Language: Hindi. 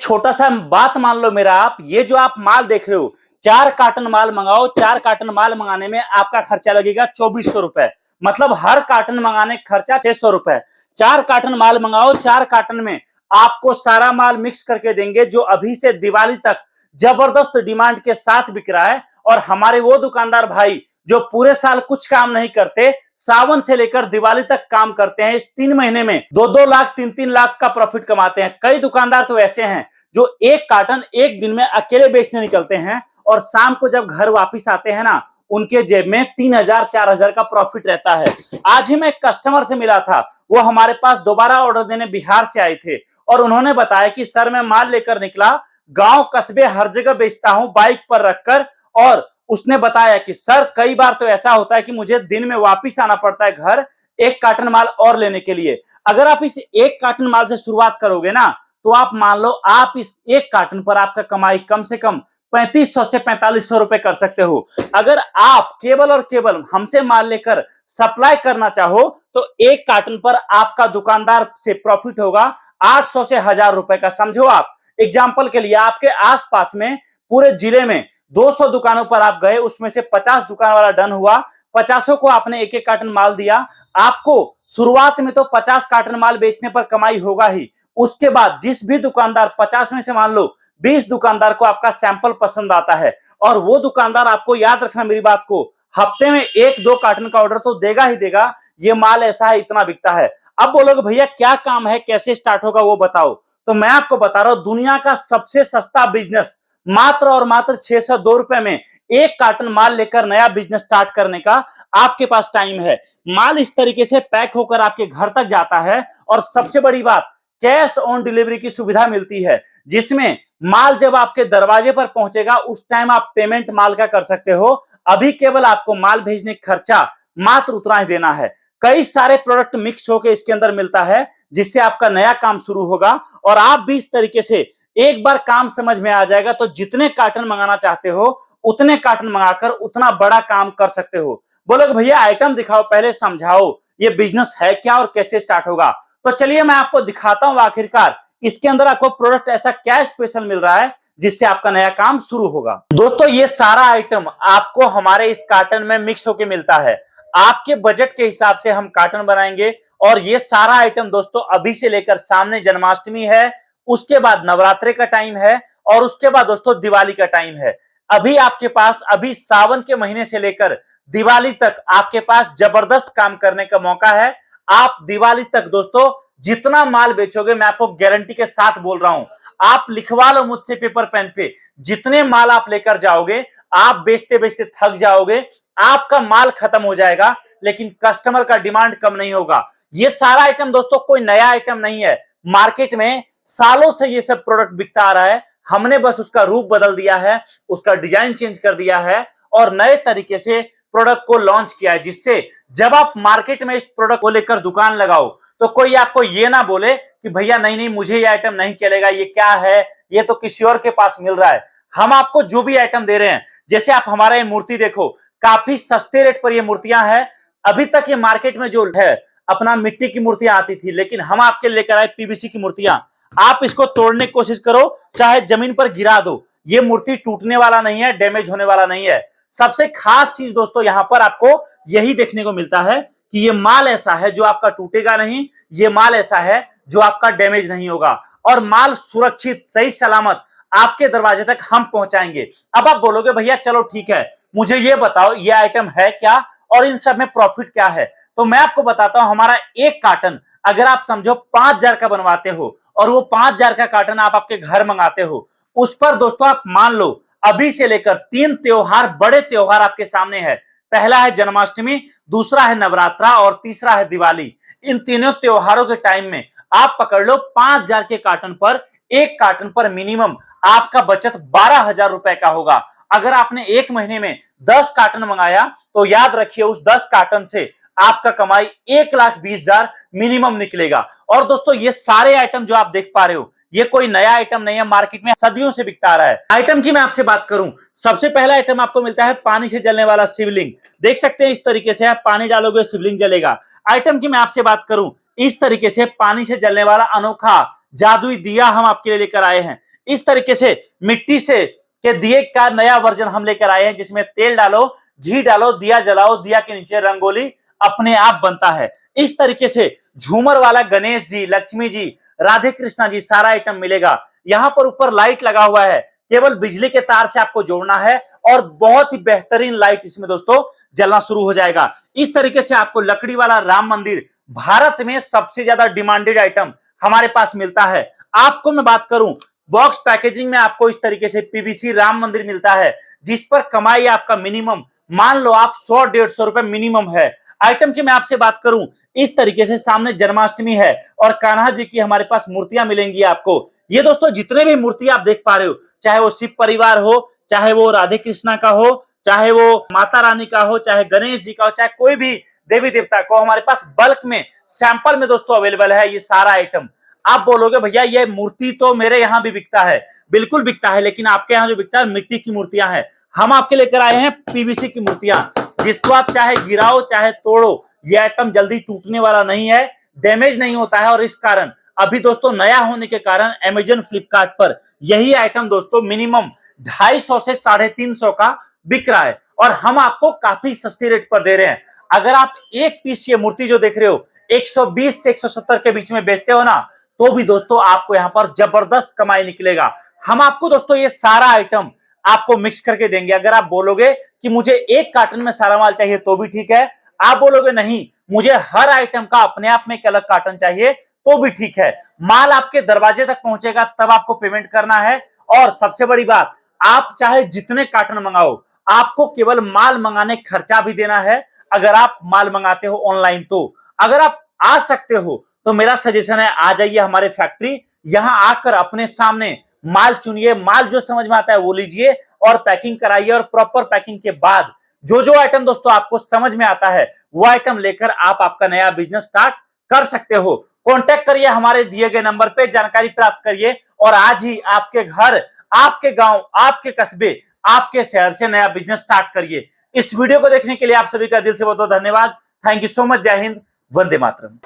छोटा सा बात मान लो मेरा, आप ये जो आप माल देख रहे हो, 4 कार्टन माल मंगाओ, 4 कार्टन माल मंगाने में आपका खर्चा लगेगा 2400 रुपए। मतलब हर कार्टन मंगाने का खर्चा 600 रुपए। 4 कार्टन माल मंगाओ, 4 कार्टन में आपको सारा माल मिक्स करके देंगे जो अभी से दिवाली तक जबरदस्त डिमांड के साथ बिक रहा है। और हमारे वो दुकानदार भाई जो पूरे साल कुछ काम नहीं करते, सावन से लेकर दिवाली तक काम करते हैं, इस 3 महीने में 2-2 लाख 3-3 लाख का प्रॉफिट कमाते हैं। कई दुकानदार तो ऐसे हैं जो 1 कार्टन एक दिन में अकेले बेचने निकलते हैं और शाम को जब घर वापिस आते हैं ना, उनके जेब में 3000-4000 का प्रॉफिट रहता है। आज ही मैं एक कस्टमर से मिला था, वो हमारे पास दोबारा ऑर्डर देने बिहार से आए थे और उन्होंने बताया कि सर मैं माल लेकर निकला, गांव कस्बे हर जगह बेचता हूं बाइक पर रखकर। और उसने बताया कि सर कई बार तो ऐसा होता है कि मुझे दिन में वापिस आना पड़ता है घर 1 कार्टन माल और लेने के लिए। अगर आप इस 1 कार्टन माल से शुरुआत करोगे ना, तो आप मान लो आप इस 1 कार्टन पर आपका कमाई कम से कम 3500 से 4500 रुपए कर सकते हो। अगर आप केवल और केवल हमसे माल लेकर सप्लाई करना चाहो तो 1 कार्टन पर आपका दुकानदार से प्रॉफिट होगा 800 से 1000 रुपए का। समझो आप, एग्जाम्पल के लिए आपके आसपास में पूरे जिले में 200 दुकानों पर आप गए, उसमें से 50 दुकान वाला डन हुआ, 50 को आपने 1-1 कार्टन माल दिया। आपको शुरुआत में तो 50 कार्टन माल बेचने पर कमाई होगा ही। उसके बाद जिस भी दुकानदार 50 में से मान लो 20 दुकानदार को आपका सैंपल पसंद आता है और वो दुकानदार, आपको याद रखना मेरी बात को, हफ्ते में 1-2 कार्टन का ऑर्डर तो देगा ही देगा। ये माल ऐसा है, इतना बिकता है। अब बोलोगे भैया क्या काम है, कैसे स्टार्ट होगा वो बताओ। तो मैं आपको बता रहा हूं, दुनिया का सबसे सस्ता बिजनेस मात्र और मात्र 602 रुपए में 1 कार्टन माल लेकर नया बिजनेस स्टार्ट करने का आपके पास टाइम है। माल इस तरीके से पैक होकर आपके घर तक जाता है और सबसे बड़ी बात, कैश ऑन डिलीवरी की सुविधा मिलती है, जिसमें माल जब आपके दरवाजे पर पहुंचेगा उस टाइम आप पेमेंट माल का कर सकते हो। अभी केवल आपको माल भेजने का खर्चा मात्र उतना ही देना है। कई सारे प्रोडक्ट मिक्स होकर इसके अंदर मिलता है, जिससे आपका नया काम शुरू होगा और आप भी इस तरीके से एक बार काम समझ में आ जाएगा तो जितने कार्टन मंगाना चाहते हो उतने कार्टन मंगाकर उतना बड़ा काम कर सकते हो। बोलोगे भैया आइटम दिखाओ, पहले समझाओ ये बिजनेस है क्या और कैसे स्टार्ट होगा। तो चलिए मैं आपको दिखाता हूं आखिरकार इसके अंदर आपको प्रोडक्ट ऐसा क्या स्पेशल मिल रहा है जिससे आपका नया काम शुरू होगा। दोस्तों ये सारा आइटम आपको हमारे इस कार्टन में मिक्स होकर मिलता है। आपके बजट के हिसाब से हम कार्टन बनाएंगे और ये सारा आइटम दोस्तों अभी से लेकर सामने जन्माष्टमी है, उसके बाद नवरात्रि का टाइम है और उसके बाद दोस्तों दिवाली का टाइम है। अभी आपके पास अभी सावन के महीने से लेकर दिवाली तक आपके पास जबरदस्त काम करने का मौका है। आप दिवाली तक दोस्तों जितना माल बेचोगे, मैं आपको गारंटी के साथ बोल रहा हूं, आप लिखवा लो मुझसे पेपर पेन पे, जितने माल आप लेकर जाओगे आप बेचते बेचते थक जाओगे, आपका माल खत्म हो जाएगा लेकिन कस्टमर का डिमांड कम नहीं होगा। ये सारा आइटम दोस्तों कोई नया आइटम नहीं है, मार्केट में सालों से ये सब प्रोडक्ट बिकता आ रहा है। हमने बस उसका रूप बदल दिया है, उसका डिजाइन चेंज कर दिया है और नए तरीके से प्रोडक्ट को लॉन्च किया है, जिससे जब आप मार्केट में इस प्रोडक्ट को लेकर दुकान लगाओ तो कोई आपको ये ना बोले कि भैया नहीं नहीं मुझे ये आइटम नहीं चलेगा, ये क्या है, ये तो किसी और के पास मिल रहा है। हम आपको जो भी आइटम दे रहे हैं, जैसे आप हमारा ये मूर्ति देखो, काफी सस्ते रेट पर ये मूर्तियां हैं। अभी तक ये मार्केट में जो है अपना मिट्टी की मूर्तियां आती थी, लेकिन हम आपके लेकर आए पीवीसी की मूर्तियां। आप इसको तोड़ने की कोशिश करो, चाहे जमीन पर गिरा दो, ये मूर्ति टूटने वाला नहीं है, डैमेज होने वाला नहीं है। सबसे खास चीज दोस्तों यहां पर आपको यही देखने को मिलता है कि ये माल ऐसा है जो आपका टूटेगा नहीं, ये माल ऐसा है जो आपका डैमेज नहीं होगा और माल सुरक्षित सही सलामत आपके दरवाजे तक हम पहुंचाएंगे। अब आप बोलोगे भैया चलो ठीक है, मुझे ये बताओ ये आइटम है क्या और इन सब में प्रॉफिट क्या है। तो मैं आपको बताता हूं, हमारा 1 कार्टन अगर आप समझो 5000 का बनवाते हो और वो 5000 का कार्टन आप आपके घर मंगाते हो, उस पर दोस्तों आप मान लो अभी से लेकर 3 त्योहार, बड़े त्योहार आपके सामने है। पहला है जन्माष्टमी, दूसरा है नवरात्रा और तीसरा है दिवाली। इन तीनों त्योहारों के टाइम में आप पकड़ लो 5000 के कार्टन पर, 1 कार्टन पर मिनिमम आपका बचत 12000 रुपए का होगा। अगर आपने 1 महीने में 10 कार्टन मंगाया तो याद रखिए उस 10 कार्टन से आपका कमाई 1,20,000 मिनिमम निकलेगा। और दोस्तों ये सारे आइटम जो आप देख पा रहे हो, ये कोई नया आइटम नहीं है, मार्केट में सदियों से बिकता आ रहा है। आइटम की मैं आपसे बात करूं, सबसे पहला आइटम आपको मिलता है पानी से जलने वाला शिवलिंग। देख सकते हैं इस तरीके से आप पानी डालोगे शिवलिंग जलेगा। आइटम की मैं आपसे बात करूं, इस तरीके से पानी से जलने वाला अनोखा जादुई दिया हम आपके लिए लेकर आए हैं। इस तरीके से मिट्टी से के दिए का नया वर्जन हम लेकर आए हैं, जिसमें तेल डालो, घी डालो, दिया जलाओ, दिया के नीचे रंगोली अपने आप बनता है। इस तरीके से झूमर वाला गणेश जी, लक्ष्मी जी, राधे कृष्णा जी सारा आइटम मिलेगा। यहाँ पर ऊपर लाइट लगा हुआ है, केवल बिजली के तार से आपको जोड़ना है और बहुत ही बेहतरीन लाइट इसमें दोस्तों जलना शुरू हो जाएगा। इस तरीके से आपको लकड़ी वाला राम मंदिर, भारत में सबसे ज्यादा डिमांडेड आइटम हमारे पास मिलता है। आपको मैं बात करूं, बॉक्स पैकेजिंग में आपको इस तरीके से पीवीसी राम मंदिर मिलता है, जिस पर कमाई आपका मिनिमम मान लो आप 100-150 रुपए मिनिमम है। आइटम की मैं आपसे बात करूं, इस तरीके से सामने जन्माष्टमी है और कान्हा जी की हमारे पास मूर्तियां मिलेंगी आपको। ये दोस्तों जितने भी मूर्ति आप देख पा रहे हो, चाहे वो शिव परिवार हो, चाहे वो राधे कृष्णा का हो, चाहे वो माता रानी का हो, चाहे गणेश जी का हो, चाहे कोई भी देवी देवता को, हमारे पास बल्क में सैंपल में दोस्तों अवेलेबल है ये सारा आइटम। आप बोलोगे भैया ये मूर्ति तो मेरे यहाँ भी बिकता है, बिल्कुल बिकता है, लेकिन आपके यहाँ जो बिकता है मिट्टी की मूर्तियां हैं। हम आपके लेकर आए हैं पीवीसी की मूर्तियां, जिसको आप चाहे गिराओ चाहे तोड़ो, ये आइटम जल्दी टूटने वाला नहीं है, डैमेज नहीं होता है। और इस कारण अभी दोस्तों नया होने के कारण अमेजन, फ्लिपकार्ट पर यही आइटम दोस्तों मिनिमम 250 से 350 का बिक रहा है और हम आपको काफी सस्ती रेट पर दे रहे हैं। अगर आप एक पीस ये मूर्ति जो देख रहे हो 120 से 170 के बीच में बेचते हो ना, तो भी दोस्तों आपको यहाँ पर जबरदस्त कमाई निकलेगा। हम आपको दोस्तों ये सारा आइटम आपको मिक्स करके देंगे। अगर आप बोलोगे कि मुझे एक कार्टन में सारा माल चाहिए तो भी ठीक है, आप बोलोगे नहीं मुझे हर आइटम का अपने आप में एक अलग कार्टन चाहिए तो भी ठीक है। माल आपके दरवाजे तक पहुंचेगा तब आपको पेमेंट करना है। और सबसे बड़ी बात, आप चाहे जितने कार्टन मंगाओ, आपको केवल माल मंगाने खर्चा भी देना है अगर आप माल मंगाते हो ऑनलाइन। तो अगर आप आ सकते हो तो मेरा सजेशन है आ जाइए हमारे फैक्ट्री, यहां आकर अपने सामने माल चुनिए, माल जो समझ में आता है वो लीजिए और पैकिंग कराइए। और प्रॉपर पैकिंग के बाद जो जो आइटम दोस्तों आपको समझ में आता है वो आइटम लेकर आप आपका नया बिजनेस स्टार्ट कर सकते हो। कांटेक्ट करिए हमारे दिए गए नंबर पे, जानकारी प्राप्त करिए और आज ही आपके घर, आपके गांव, आपके कस्बे, आपके शहर से नया बिजनेस स्टार्ट करिए। इस वीडियो को देखने के लिए आप सभी का दिल से बहुत बहुत धन्यवाद। Thank you so much. जय हिंद, वंदे मातरम।